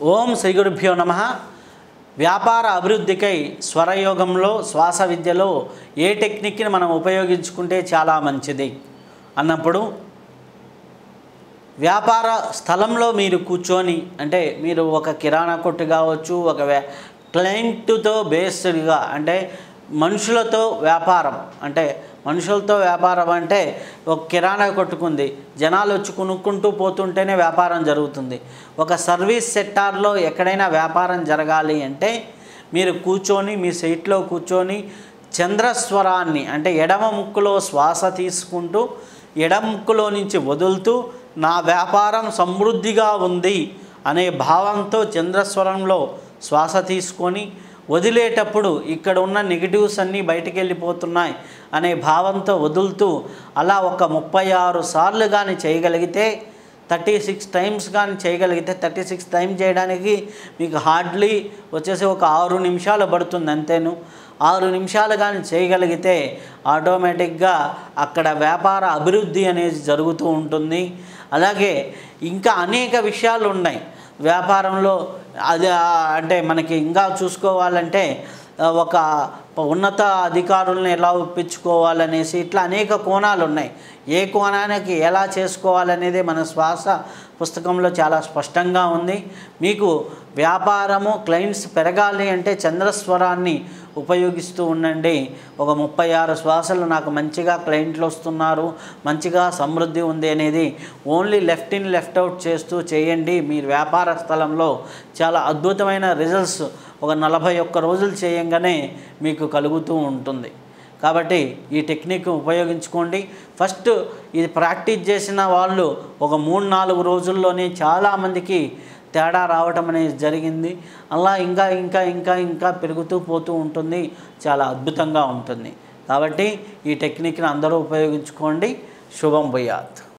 ఓం శ్రీ గురుభ్యో నమః. వ్యాపార అభివృద్ధికై స్వరయోగంలో శ్వాస విద్యలో ఏ టెక్నిక్ని మనం ఉపయోగించుకుంటే చాలా మంచిది అన్నప్పుడు, వ్యాపార స్థలంలో మీరు కూర్చొని, అంటే మీరు ఒక కిరాణా కొట్టు కావచ్చు, ఒక క్లయింట్తో బేస్డ్గా, అంటే మనుషులతో వ్యాపారం, అంటే మనుషులతో వ్యాపారం అంటే ఒక కిరాణా కొట్టుకుంది, జనాలు వచ్చి కొనుక్కుంటూ పోతుంటేనే వ్యాపారం జరుగుతుంది. ఒక సర్వీస్ సెక్టార్లో ఎక్కడైనా వ్యాపారం జరగాలి అంటే మీరు కూర్చొని, మీ సీట్లో కూర్చొని చంద్రస్వరాన్ని, అంటే ఎడమ ముక్కులో శ్వాస తీసుకుంటూ ఎడమ ముక్కులో నుంచి వదులుతూ నా వ్యాపారం సమృద్ధిగా ఉంది అనే భావంతో చంద్రస్వరంలో శ్వాస తీసుకొని వదిలేటప్పుడు ఇక్కడ ఉన్న నెగిటివ్స్ అన్నీ బయటికి వెళ్ళిపోతున్నాయి అనే భావంతో వదులుతూ అలా ఒక 36 సార్లు కానీ చేయగలిగితే, 36 టైమ్స్ కానీ చేయగలిగితే, 36 టైం చేయడానికి మీకు హార్డ్లీ వచ్చేసి ఒక 6 నిమిషాలు పడుతుంది అంతేను. 6 నిమిషాలు కానీ చేయగలిగితే ఆటోమేటిక్గా అక్కడ వ్యాపార అభివృద్ధి అనేది జరుగుతూ ఉంటుంది. అలాగే ఇంకా అనేక విషయాలు ఉన్నాయి వ్యాపారంలో. అది అంటే మనకి ఇంకా చూసుకోవాలంటే ఒక ఉన్నత అధికారులను ఎలా ఒప్పించుకోవాలనేసి ఇట్లా అనేక కోణాలు ఉన్నాయి. ఏ కోణానికి ఎలా చేసుకోవాలనేది మన శ్వాస పుస్తకంలో చాలా స్పష్టంగా ఉంది. మీకు వ్యాపారము క్లయింట్స్ పెరగాలి అంటే చంద్రస్వరాన్ని ఉపయోగిస్తూ ఉండండి. ఒక 36 శ్వాసలు నాకు మంచిగా క్లయింట్లు వస్తున్నారు, మంచిగా సమృద్ధి ఉంది అనేది only left in left out చేస్తూ చేయండి. మీరు వ్యాపార స్థలంలో చాలా అద్భుతమైన రిజల్ట్స్ ఒక 41 రోజులు చేయంగానే మీకు కలుగుతూ ఉంటుంది. కాబట్టి ఈ టెక్నిక్ ఉపయోగించుకోండి. ఫస్ట్ ఇది ప్రాక్టీస్ చేసిన వాళ్ళు ఒక 3-4 రోజుల్లోనే చాలామందికి తేడా రావటం అనేది జరిగింది. అలా ఇంకా ఇంకా ఇంకా ఇంకా పెరుగుతూ పోతూ ఉంటుంది. చాలా అద్భుతంగా ఉంటుంది. కాబట్టి ఈ టెక్నిక్ని అందరూ ఉపయోగించుకోండి. శుభం భూయాత్.